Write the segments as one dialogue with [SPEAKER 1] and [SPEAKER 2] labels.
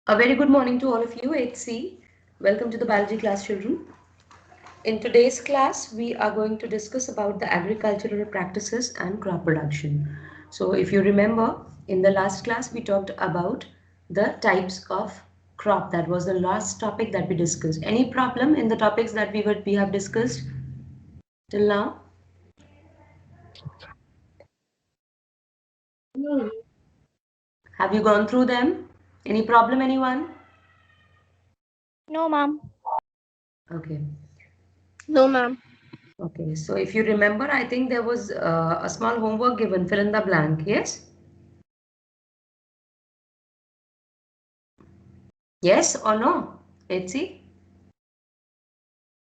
[SPEAKER 1] A very good morning to all of you, 8C. Welcome to the biology class, children. In today's class, we are going to discuss about the agricultural practices and crop production. So if you remember, in the last class, we talked about the types of crop. That was the last topic that we discussed. Any problem in the topics that we have discussed till now? Have you gone through them? Any problem, anyone?
[SPEAKER 2] No, ma'am.
[SPEAKER 1] Okay.
[SPEAKER 2] No, ma'am.
[SPEAKER 1] Okay, so if you remember, I think there was a small homework given, fill in the blank, yes? Yes or no? Etsi?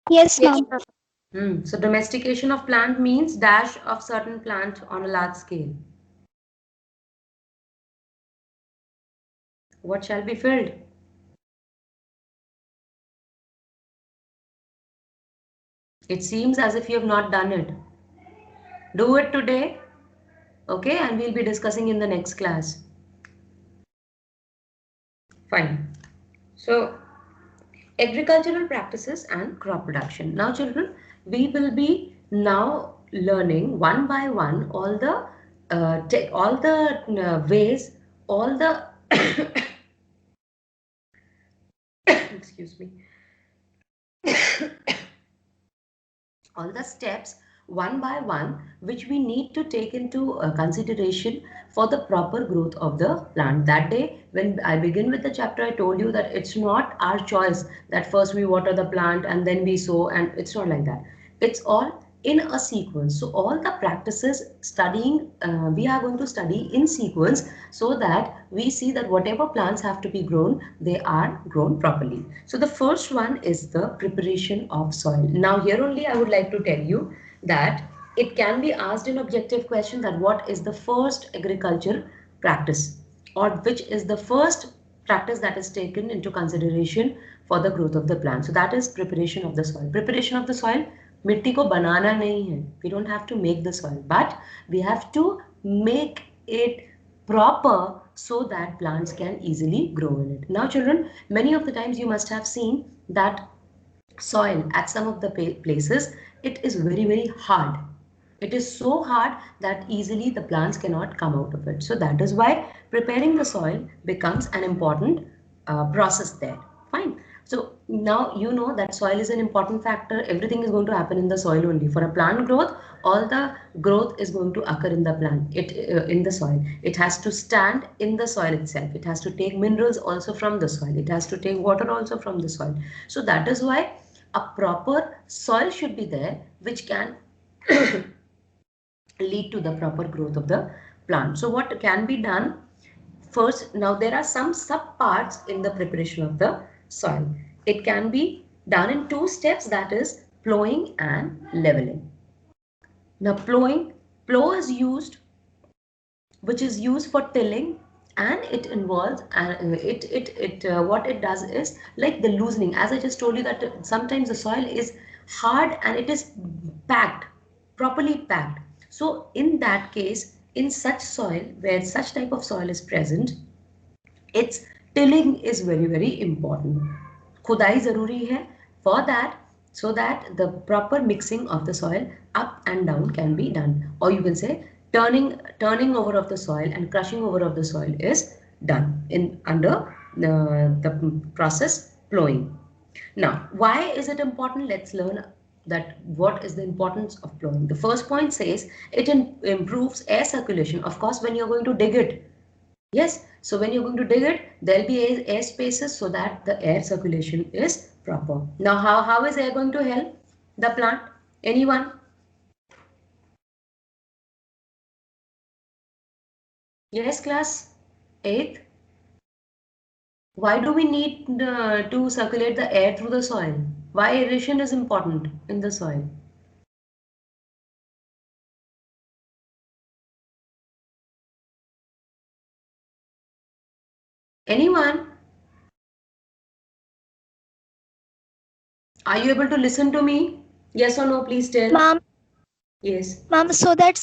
[SPEAKER 2] Yes, ma'am.
[SPEAKER 1] So domestication of plant means dash of certain plant on a large scale. What shall be filled? It seems as if you have not done it. Do it today, okay? And we'll be discussing in the next class. Fine. So agricultural practices and crop production. Now children, we will be now learning one by one all the ways, all the excuse me, all the steps one by one which we need to take into consideration for the proper growth of the plant. That day when I begin with the chapter, I told you that it's not our choice that first we water the plant and then we sow, and it's not like that. It's all in a sequence. So all the practices studying, we are going to study in sequence so that we see that whatever plants have to be grown, they are grown properly. So the first one is the preparation of soil. Now here only I would like to tell you that it can be asked in objective question that what is the first agriculture practice, or which is the first practice that is taken into consideration for the growth of the plant. So that is preparation of the soil. Preparation of the soil, मिट्टी को बनाना नहीं है. We don't have to make the soil, but we have to make it proper so that plants can easily grow in it. Now children, many of the times you must have seen that soil at some of the places, it is very hard. It is so hard that easily the plants cannot come out of it. So that is why preparing the soil becomes an important process there. Fine. So now you know that soil is an important factor. Everything is going to happen in the soil only. For a plant growth, all the growth is going to occur in the plant, in the soil. It has to stand in the soil itself. It has to take minerals also from the soil. It has to take water also from the soil. So that is why a proper soil should be there, which can lead to the proper growth of the plant. So what can be done? First, now there are some sub parts in the preparation of the soil. It can be done in two steps, that is plowing and leveling. Now plow is used, which is used for tilling, and it involves what it does is like the loosening. As I just told you that sometimes the soil is hard and it is packed, properly packed. So in that case, in such soil where such type of soil is present, its tilling is very important. खुदाई ज़रूरी है for that, so that the proper mixing of the soil up and down can be done, or you can say turning over of the soil and crushing over of the soil is done in under the process plowing. Now why is it important? Let's learn that what is the importance of plowing. The first point says it improves air circulation. Of course, when you're going to dig it, yes, so when you're going to dig it, there'll be air spaces so that the air circulation is proper. Now, how is air going to help the plant? Anyone? Yes, class 8th. Why do we need to circulate the air through the soil? Why aeration is important in the soil? Anyone? Are you able to listen to me? Yes or no, please tell.
[SPEAKER 2] Ma'am,
[SPEAKER 1] Yes.
[SPEAKER 2] ma'am, so that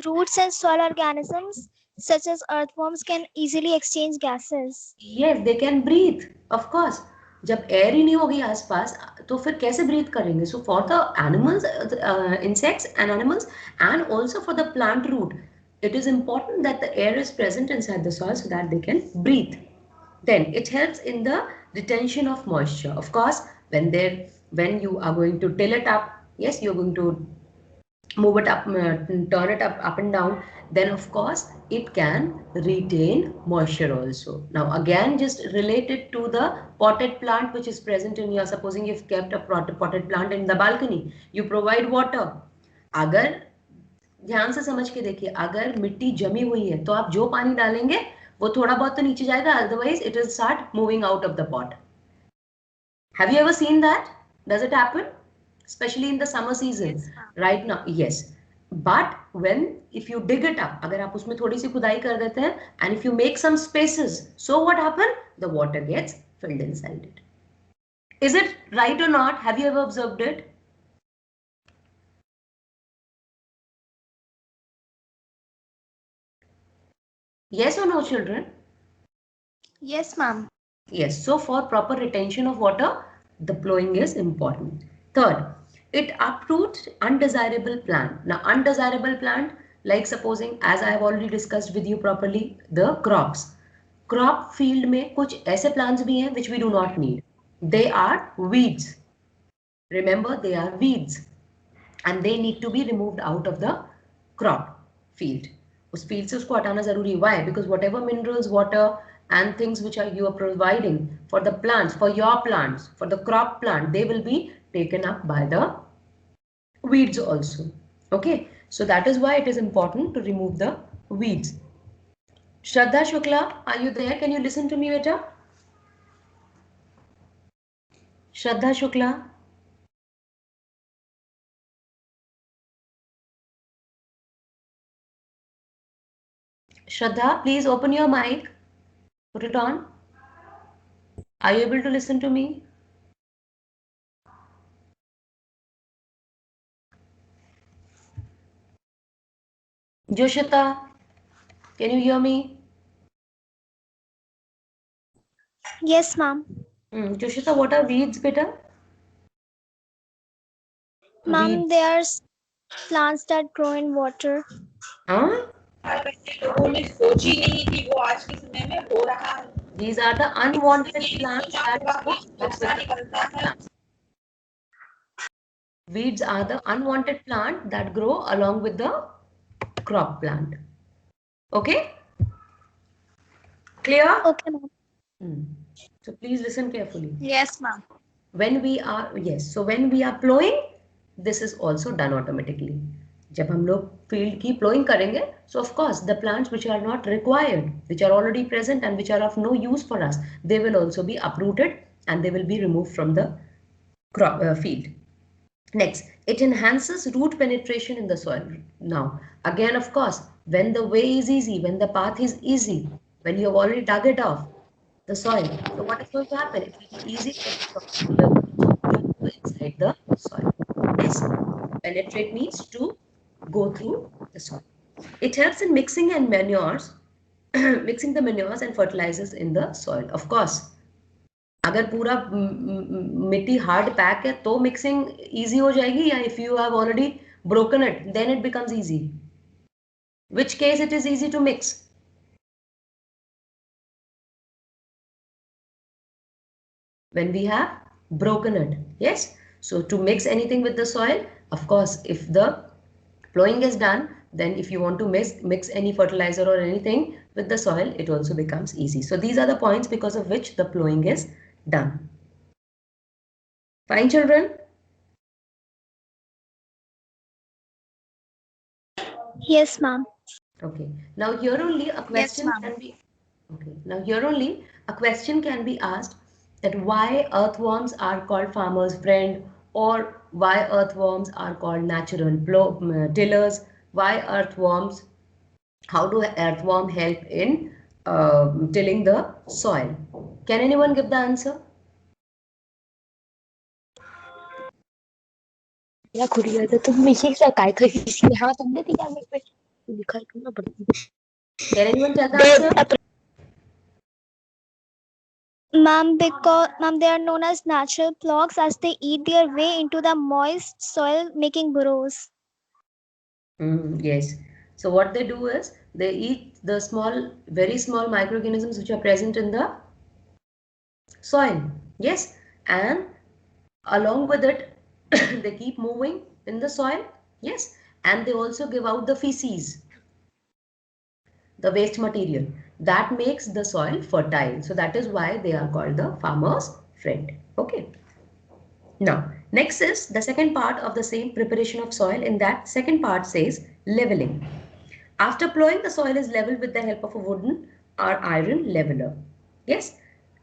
[SPEAKER 2] roots and soil organisms such as earthworms can easily exchange gases.
[SPEAKER 1] Yes, they can breathe, of course. जब air ही नहीं होगी आसपास तो फिर कैसे breathe करेंगे? So for the animals, insects and animals, and also for the plant root, it is important that the air is present inside the soil so that they can breathe. Then it helps in the retention of moisture. Of course, when you are going to till it up, yes, you're going to move it up, turn it up and down, then of course it can retain moisture also. Now again, just related to the potted plant which is present in your, supposing you've kept a potted plant in the balcony, you provide water. अगर ध्यान से समझ के देखिए, अगर मिट्टी जमी हुई है तो आप जो पानी डालेंगे वो थोड़ा बहुत तो नीचे जाएगा, otherwise it will start moving out of the pot. Have you ever seen that? Does it happen? Especially in the summer season.
[SPEAKER 2] Yes,
[SPEAKER 1] Right now, yes. But when, if you dig it up, अगर आप उसमें थोड़ी सी खुदाई कर देते हैं, and if you make some spaces, so what happen? The water gets filled inside it. Is it right or not? Have you ever observed it? Yes or no, children?
[SPEAKER 2] Yes, ma'am.
[SPEAKER 1] Yes, so for proper retention of water, the plowing is important. Third, it uproots undesirable plant. Now, undesirable plant, like supposing, as I have already discussed with you properly, the crops. Crop field में कुछ ऐसे plants भी हैं which we do not need. They are weeds. Remember, they are weeds. And they need to be removed out of the crop field. उस field से उसको हटाना जरूरी है. Why? Because whatever minerals, water and things which you are providing for the plants, for your plants, for the crop plant, they will be taken up by the weeds also. Okay, so that is why it is important to remove the weeds. Shraddha Shukla, are you there? Can you listen to me better? Shraddha Shukla. Shraddha, please open your mic. Put it on. Are you able to listen to me? Joshita, can you hear me?
[SPEAKER 2] Yes, ma'am.
[SPEAKER 1] Joshita, what are weeds, beta?
[SPEAKER 2] Ma'am,
[SPEAKER 1] Weeds.
[SPEAKER 2] they are plants that grow in water.
[SPEAKER 1] Huh?
[SPEAKER 3] लोगों में सोच ही नहीं कि वो आज के समय में हो रहा है.
[SPEAKER 1] These are the unwanted plants
[SPEAKER 3] सोचा
[SPEAKER 1] that
[SPEAKER 3] होगा
[SPEAKER 1] grow
[SPEAKER 3] कि
[SPEAKER 1] along with
[SPEAKER 3] दूसरा
[SPEAKER 1] the
[SPEAKER 3] निकलता है.
[SPEAKER 1] plants. Weeds are the unwanted plant that grow along with the crop plant. Okay? Clear?
[SPEAKER 2] Okay, ma'am.
[SPEAKER 1] So please listen carefully.
[SPEAKER 2] Yes, ma'am.
[SPEAKER 1] When we are, yes, so when we are plowing, this is also done automatically. जब हम लोग field की plowing करेंगे, so of course the plants which are not required, which are already present and which are of no use for us, they will also be uprooted and they will be removed from the crop field. Next, it enhances root penetration in the soil. Now, again, of course, when the way is easy, when the path is easy, when you have already dug it off the soil, so what is going to happen? It will be easy for the root to go inside the soil. Yes, penetrate means to go through the soil. It helps in mixing and manures, mixing the manures and fertilizers in the soil. Of course, अगर पूरा मिट्टी hard pack है तो mixing easy हो जाएगी, या if you have already broken it then it becomes easy. Which case it is easy to mix? When we have broken it. Yes, so to mix anything with the soil, of course, if the plowing is done, then if you want to mix any fertilizer or anything with the soil, it also becomes easy. So these are the points because of which the plowing is done. Fine, children?
[SPEAKER 2] Yes, ma'am.
[SPEAKER 1] Okay, now here only a question can be, okay, now here only a question can be asked, that why earthworms are called farmer's friend, or why earthworms are called natural tillers, why earthworms, how do earthworm help in tilling the soil? Can anyone give the answer?
[SPEAKER 4] या खुरिया तर तुम्ही शिक्षा काय कशी हा समजते का मी लिखाई करना पड़ता
[SPEAKER 1] Can anyone tell the answer?
[SPEAKER 2] Ma'am, they are known as natural clogs as they eat their way into the moist soil, making burrows.
[SPEAKER 1] Yes. So what they do is they eat the small, very small microorganisms which are present in the soil. Yes. And along with it, they keep moving in the soil. Yes. And they also give out the feces, the waste material that makes the soil fertile. So that is why they are called the farmer's friend. Okay. Now, next is the second part of the same preparation of soil. In that second part says leveling. After plowing, the soil is leveled with the help of a wooden or iron leveler. Yes,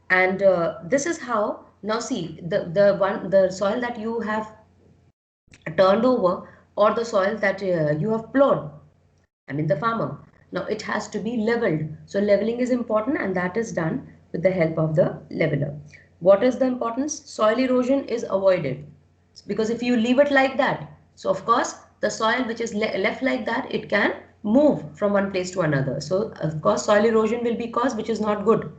[SPEAKER 1] and this is how. Now see the soil that you have turned over, or the soil that you have plowed. I mean the farmer. Now it has to be leveled. So leveling is important, and that is done with the help of the leveler. What is the importance? Soil erosion is avoided because if you leave it like that, so of course the soil which is left like that, it can move from one place to another. So of course soil erosion will be caused, which is not good.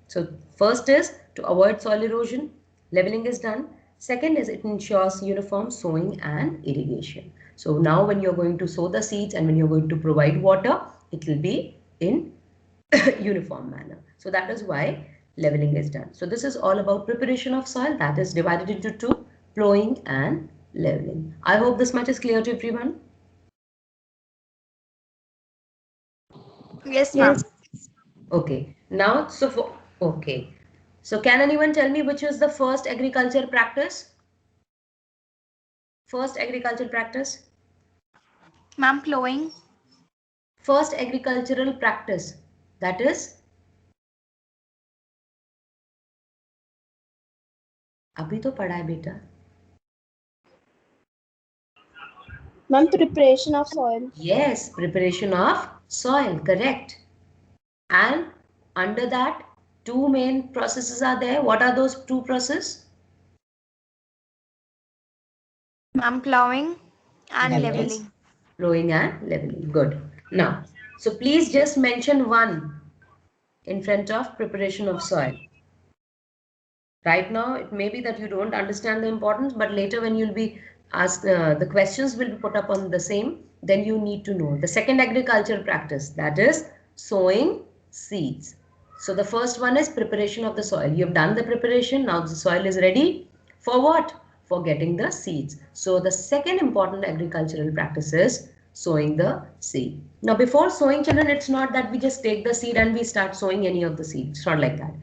[SPEAKER 1] So first is to avoid soil erosion, leveling is done. Second is it ensures uniform sowing and irrigation. So now when you're going to sow the seeds and when you're going to provide water, it will be in uniform manner. So that is why leveling is done. So this is all about preparation of soil, that is divided into two, plowing and leveling. I hope this much is clear to everyone.
[SPEAKER 4] Yes, ma'am.
[SPEAKER 2] Yes.
[SPEAKER 1] Okay. Now, okay. So can anyone tell me which is the first agriculture practice? First agricultural practice?
[SPEAKER 4] Ma'am, plowing.
[SPEAKER 1] First agricultural practice. That is, अभी तो पढ़ा है बेटा.
[SPEAKER 5] Ma'am, preparation of soil.
[SPEAKER 1] Yes, preparation of soil, correct. And under that, two main processes are there. What are those two processes?
[SPEAKER 4] Ma'am, plowing and
[SPEAKER 1] Yes.
[SPEAKER 4] leveling.
[SPEAKER 1] Plowing and leveling. Good. Now, so please just mention one in front of preparation of soil. Right now, it may be that you don't understand the importance, but later when you'll be asked, the questions will be put up on the same, then you need to know. The second agriculture practice, that is sowing seeds. So the first one is preparation of the soil. You have done the preparation, now the soil is ready for what? For getting the seeds. So the second important agricultural practice is sowing the seed. Now before sowing, children, it's not that we just take the seed and we start sowing any of the seeds. It's not like that.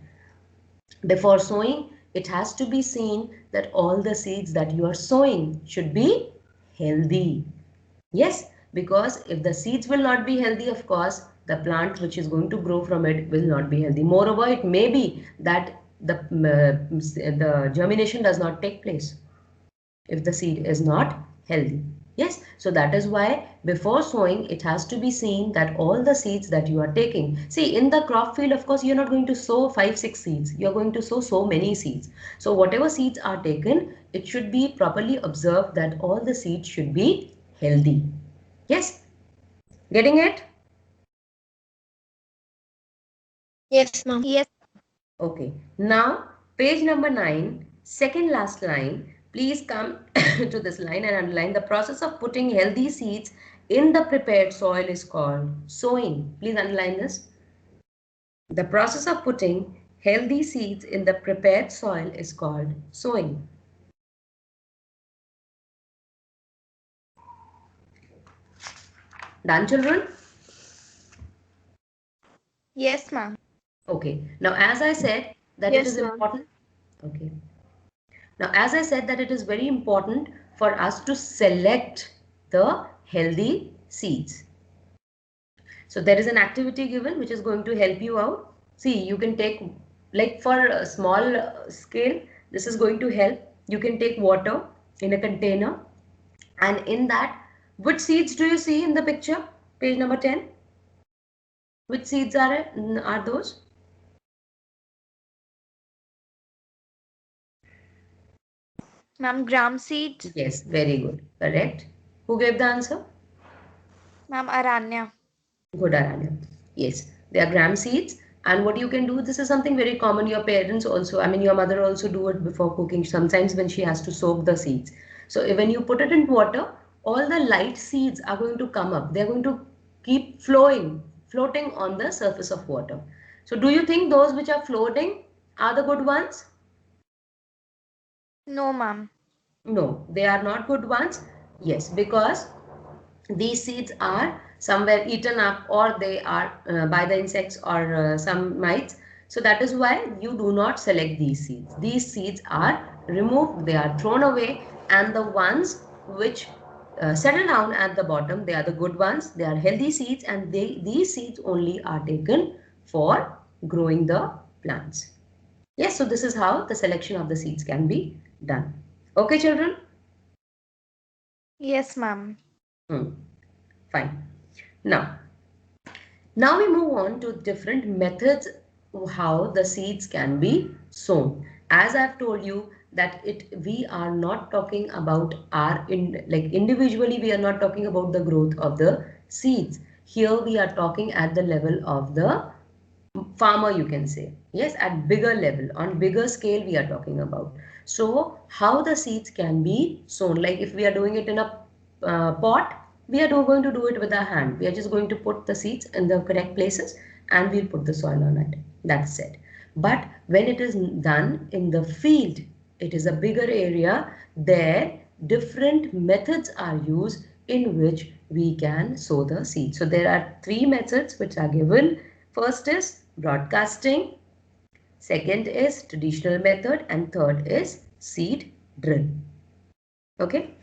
[SPEAKER 1] Before sowing, it has to be seen that all the seeds that you are sowing should be healthy. Yes, because if the seeds will not be healthy, of course, the plant which is going to grow from it will not be healthy. Moreover, it may be that the germination does not take place if the seed is not healthy. Yes, so that is why before sowing, it has to be seen that all the seeds that you are taking. See, in the crop field, of course, you're not going to sow 5-6 seeds. You're going to sow so many seeds. So whatever seeds are taken, it should be properly observed that all the seeds should be healthy. Yes, getting it?
[SPEAKER 4] Yes, ma'am. Yes.
[SPEAKER 1] Okay, now page number 9, second last line. Please come to this line and underline. The process of putting healthy seeds in the prepared soil is called sowing. Please underline this. The process of putting healthy seeds in the prepared soil is called sowing. Done, children?
[SPEAKER 4] Yes, ma'am.
[SPEAKER 1] Okay. Now, as I said that it is
[SPEAKER 5] Yes, ma'am.
[SPEAKER 1] important. Okay. Now, as I said that it is very important for us to select the healthy seeds. So there is an activity given which is going to help you out. See, you can take, like for a small scale, this is going to help. You can take water in a container, and in that, which seeds do you see in the picture? Page number 10. Which seeds are those?
[SPEAKER 4] Ma'am, gram seeds.
[SPEAKER 1] Yes, very good. Correct. Who gave the answer?
[SPEAKER 4] Ma'am, Aranya.
[SPEAKER 1] Good, Aranya. Yes, they are gram seeds. And what you can do, this is something very common. Your parents also, I mean, your mother also do it before cooking, sometimes when she has to soak the seeds. So when you put it in water, all the light seeds are going to come up. They're going to keep floating on the surface of water. So do you think those which are floating are the good ones?
[SPEAKER 4] No, ma'am.
[SPEAKER 1] No, they are not good ones. Yes, because these seeds are somewhere eaten up, or they are by the insects or some mites. So that is why you do not select these seeds. These seeds are removed, they are thrown away, and the ones which settle down at the bottom, they are the good ones, they are healthy seeds, and these seeds only are taken for growing the plants. Yes, so this is how the selection of the seeds can be done. Okay, children?
[SPEAKER 4] Yes, ma'am.
[SPEAKER 1] Fine. Now we move on to different methods how the seeds can be sown. As I've told you that we are not talking about individually, we are not talking about the growth of the seeds. Here we are talking at the level of the farmer, you can say. Yes, at bigger level, on bigger scale we are talking about. So how the seeds can be sown, like if we are doing it in a pot, we are going to do it with our hand. We are just going to put the seeds in the correct places and we'll put the soil on it. That's it. But when it is done in the field, it is a bigger area. There different methods are used in which we can sow the seed. So there are three methods which are given. First is broadcasting, second is traditional method, and third is seed drill. Okay.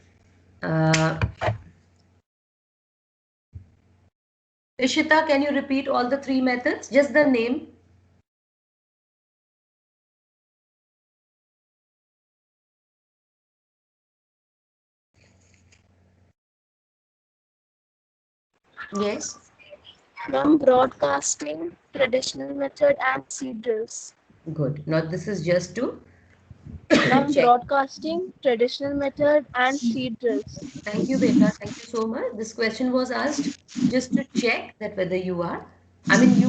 [SPEAKER 1] Ishita, can you repeat all the three methods? Just the name. Yes.
[SPEAKER 5] Ma'am, broadcasting, traditional method, and seed drills.
[SPEAKER 1] Good. Now this is just to
[SPEAKER 5] Ma'am,
[SPEAKER 1] check.
[SPEAKER 5] broadcasting, traditional method, and seed drills.
[SPEAKER 1] Thank you, Beta. Thank you so much. This question was asked just to check that whether you are, I mean,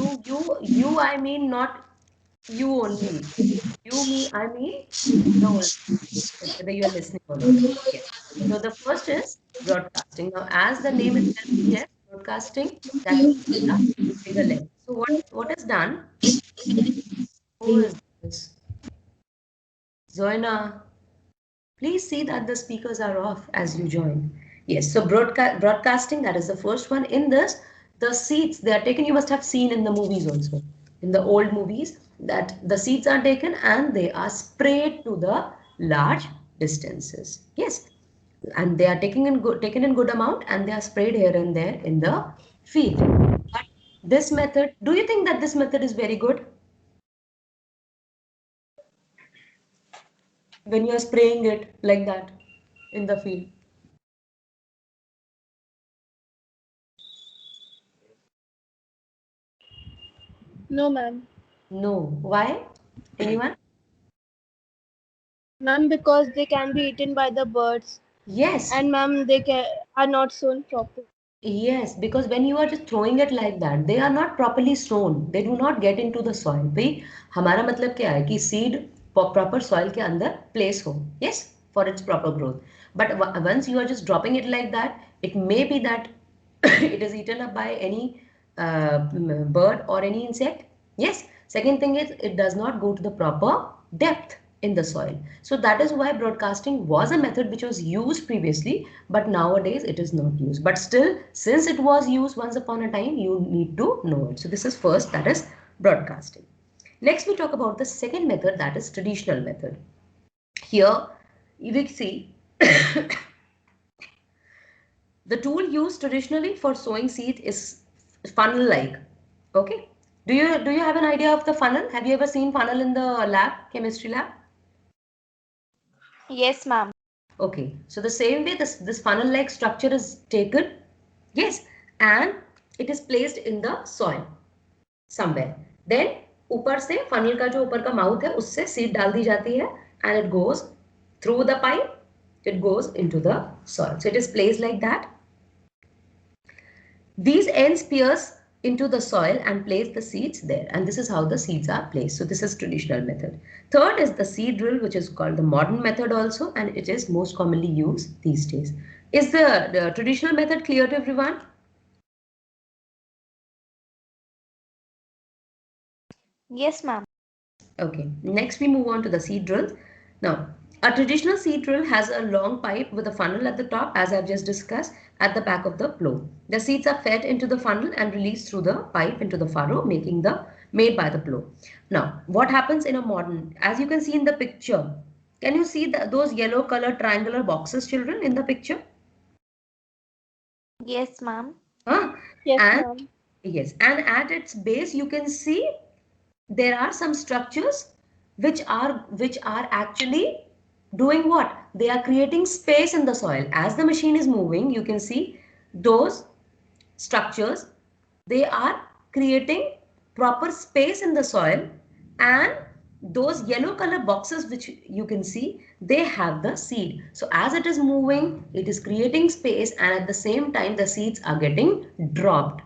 [SPEAKER 1] I mean, not you only. You, me, I mean, the whole, whether you are listening or not. Yes. So the first is broadcasting. Now, as the name itself suggests, broadcasting, that is at a bigger level. So what is done? Who is this? Zoina. Please see that the speakers are off as you join. Yes, so broadcasting, that is the first one. In this, the seeds, they are taken, you must have seen in the movies also. In the old movies, that the seeds are taken and they are sprayed to the large distances. Yes, and they are taken in good amount and they are sprayed here and there in the field. But this method, do you think that this method is very good? When you are spraying it like that in the field.
[SPEAKER 5] No, ma'am.
[SPEAKER 1] No. Why? Anyone?
[SPEAKER 5] Ma'am, because they can be eaten by the birds.
[SPEAKER 1] Yes.
[SPEAKER 5] And ma'am, are not sown properly.
[SPEAKER 1] Yes, because when you are just throwing it like that, they are not properly sown. They do not get into the soil. भाई हमारा मतलब क्या है कि seed proper soil के अंदर place हो. Yes, for its proper growth. But once you are just dropping it like that, it may be that it is eaten up by any bird or any insect. Yes. Second thing is it does not go to the proper depth in the soil. So that is why broadcasting was a method which was used previously, but nowadays it is not used. But still, since it was used once upon a time, you need to know it. So this is first, that is broadcasting. Next, we talk about the second method, that is traditional method. Here, you will see the tool used traditionally for sowing seed is funnel-like. Okay. Do you have an idea of the funnel? Have you ever seen funnel in the lab, chemistry lab?
[SPEAKER 4] Yes, ma'am.
[SPEAKER 1] Okay, so the same way this funnel-like structure is taken, yes, and it is placed in the soil somewhere. Then ऊपर से funnel का जो ऊपर का mouth है उससे seed डाल दी जाती है and it goes through the pipe, it goes into the soil. So it is placed like that. These ends pierce into the soil and place the seeds there. And this is how the seeds are placed. So this is traditional method. Third is the seed drill, which is called the modern method also, and it is most commonly used these days. Is the traditional method clear to everyone?
[SPEAKER 4] Yes, ma'am.
[SPEAKER 1] Okay, next we move on to the seed drill. Now, a traditional seed drill has a long pipe with a funnel at the top, as I've just discussed, at the back of the plow. The seeds are fed into the funnel and released through the pipe into the furrow, made by the plow. Now, what happens in a modern, as you can see in the picture, can you see those yellow color triangular boxes, children, in the picture?
[SPEAKER 4] Yes, ma'am.
[SPEAKER 1] Huh?
[SPEAKER 5] Yes,
[SPEAKER 1] And
[SPEAKER 5] ma'am.
[SPEAKER 1] yes, and at its base, you can see there are some structures which are actually doing what? They are creating space in the soil. As the machine is moving, you can see those structures. They are creating proper space in the soil, and those yellow color boxes which you can see, they have the seed. So as it is moving, it is creating space, and at the same time the seeds are getting dropped.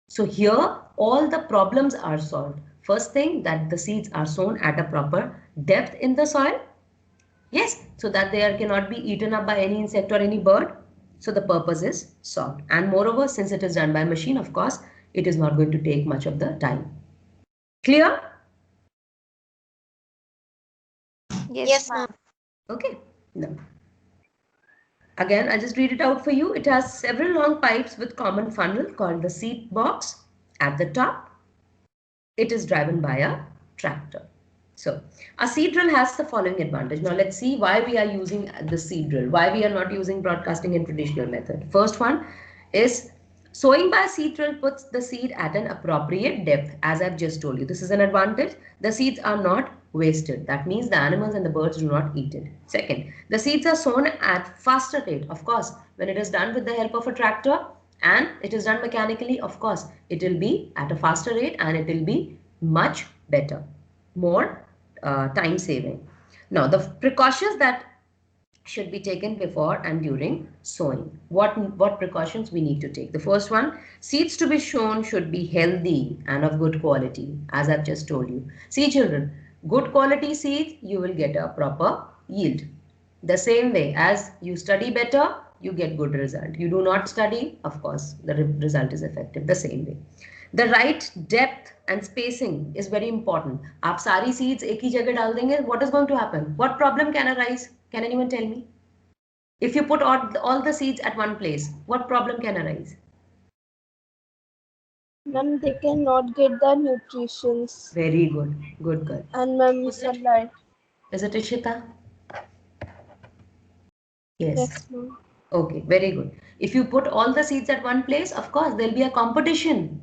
[SPEAKER 1] So here all the problems are solved. First thing, that the seeds are sown at a proper depth in the soil. Yes, so that they cannot be eaten up by any insect or any bird. So the purpose is solved. And moreover, since it is done by machine, of course, it is not going to take much of the time. Clear?
[SPEAKER 4] Yes, ma'am.
[SPEAKER 1] Okay. Now, again, I'll just read it out for you. It has several long pipes with common funnel called the seed box at the top. It is driven by a tractor. So a seed drill has the following advantage. Now let's see why we are using the seed drill, why we are not using broadcasting in traditional method. First one is sowing by seed drill puts the seed at an appropriate depth. As I've just told you, this is an advantage. The seeds are not wasted. That means the animals and the birds do not eat it. Second, the seeds are sown at faster rate. Of course, when it is done with the help of a tractor, and it is done mechanically, of course, it will be at a faster rate and it will be much better, more time saving. Now, the precautions that should be taken before and during sowing. What precautions we need to take? The first one, seeds to be sown should be healthy and of good quality, as I've just told you. See children, good quality seeds, you will get a proper yield. The same way as you study better, you get good result. You do not study, of course, the result is effective the same way. The right depth and spacing is very important. आप सारी seeds एक ही जगह डाल देंगे, what is going to happen? What problem can arise? Can anyone tell me? If you put all the seeds at one place, what problem can arise?
[SPEAKER 5] Ma'am, they cannot get the nutritions.
[SPEAKER 1] Very good. Good girl.
[SPEAKER 5] And ma'am,
[SPEAKER 1] Was it?
[SPEAKER 5] sunlight.
[SPEAKER 1] Is it Ishita? Yes.
[SPEAKER 5] Yes, ma'am.
[SPEAKER 1] Okay, very good. If you put all the seeds at one place, of course, there'll be a competition.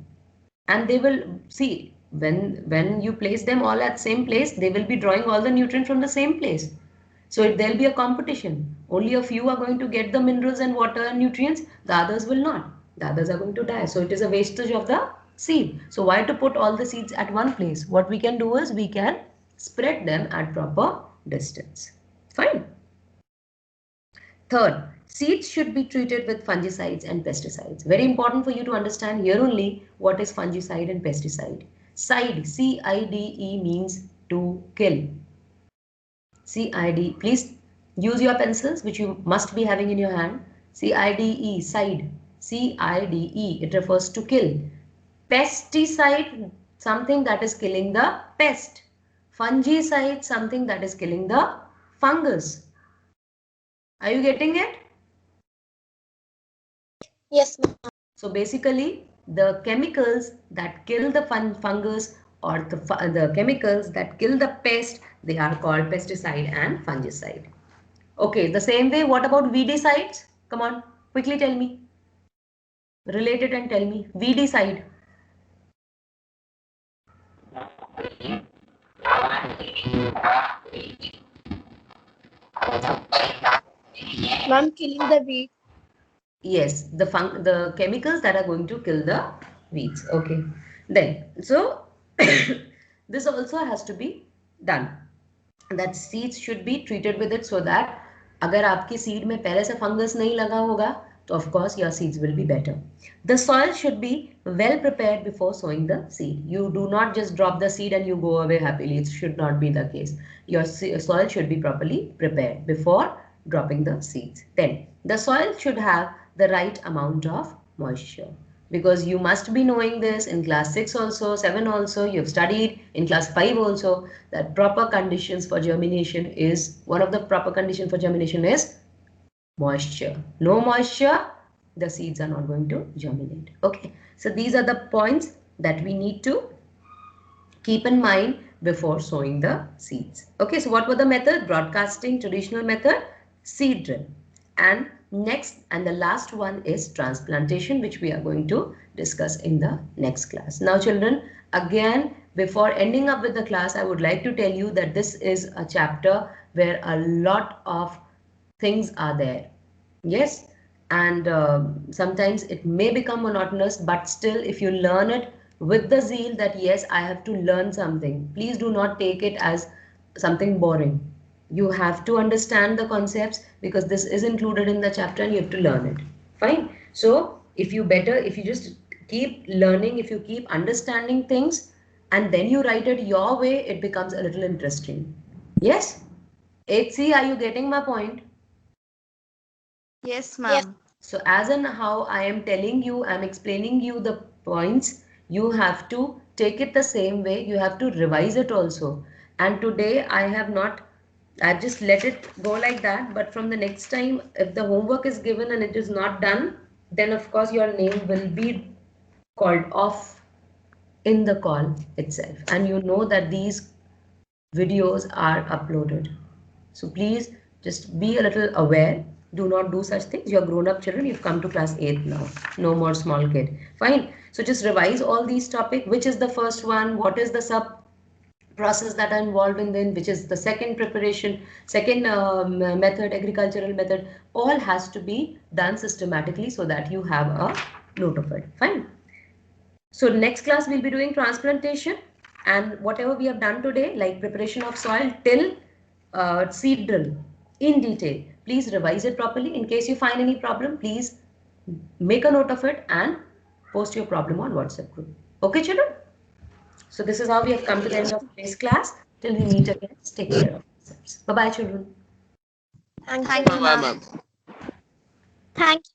[SPEAKER 1] And they will see when you place them all at same place, they will be drawing all the nutrients from the same place. So there'll be a competition. Only a few are going to get the minerals and water and nutrients. The others will not. The others are going to die. So it is a wastage of the seed. So why to put all the seeds at one place? What we can do is we can spread them at proper distance. Fine. Third, seeds should be treated with fungicides and pesticides. Very important for you to understand here only what is fungicide and pesticide. Side, C-I-D-E, means to kill. C-I-D, please use your pencils which you must be having in your hand. C-I-D-E, side, C-I-D-E, it refers to kill. Pesticide, something that is killing the pest. Fungicide, something that is killing the fungus. Are you getting it?
[SPEAKER 2] Yes, ma'am.
[SPEAKER 1] So basically, the chemicals that kill the fungus or the chemicals that kill the pest, they are called pesticide and fungicide. Okay, the same way, what about weedicides? Come on, quickly tell me. Relate it and tell me. Weedicide.
[SPEAKER 5] Ma'am, killing the weed.
[SPEAKER 1] Yes, the chemicals that are going to kill the weeds. Okay. Then, so this also has to be done. That seeds should be treated with it so that अगर आपकी seed में पहले से fungus नहीं लगा होगा of course your seeds will be better. The soil should be well prepared before sowing the seed. You do not just drop the seed and you go away happily. It should not be the case. Your soil should be properly prepared before dropping the seeds. Then the soil should have the right amount of moisture, because you must be knowing this in class 6 also, 7 also, you've studied in class 5 also, that proper conditions for germination is, one of the proper conditions for germination is moisture. No moisture, the seeds are not going to germinate. Okay, so these are the points that we need to keep in mind before sowing the seeds. Okay, so what were the methods? Broadcasting, traditional method, seed drill. And next and the last one is transplantation, which we are going to discuss in the next class. Now children, again, before ending up with the class, I would like to tell you that this is a chapter where a lot of things are there. Yes, and sometimes it may become monotonous, but still if you learn it with the zeal that yes, I have to learn something, please do not take it as something boring. You have to understand the concepts because this is included in the chapter and you have to learn it. Fine. So if you just keep learning, if you keep understanding things and then you write it your way, it becomes a little interesting. Yes? 8C, are you getting my point?
[SPEAKER 4] Yes, ma'am.
[SPEAKER 1] So as in how I am telling you, I'm explaining you the points, you have to take it the same way, you have to revise it also. And today I've just let it go like that, but from the next time, if the homework is given and it is not done, then of course your name will be called off in the call itself. And you know that these videos are uploaded. So please just be a little aware. Do not do such things. You're grown up children. You've come to class 8 now. No more small kid. Fine. So just revise all these topics. Which is the first one? What is the sub process that are involved in then? Which is the second preparation, second method, agricultural method? All has to be done systematically so that you have a note of it. Fine. So next class we'll be doing transplantation, and whatever we have done today, like preparation of soil till seed drill in detail, please revise it properly. In case you find any problem, please make a note of it and post your problem on WhatsApp group. Okay children? So this is how we have come to the end of today's class. Till we meet again, take care of yourselves. Bye bye children.
[SPEAKER 4] Thank you, ma'am.
[SPEAKER 2] Thank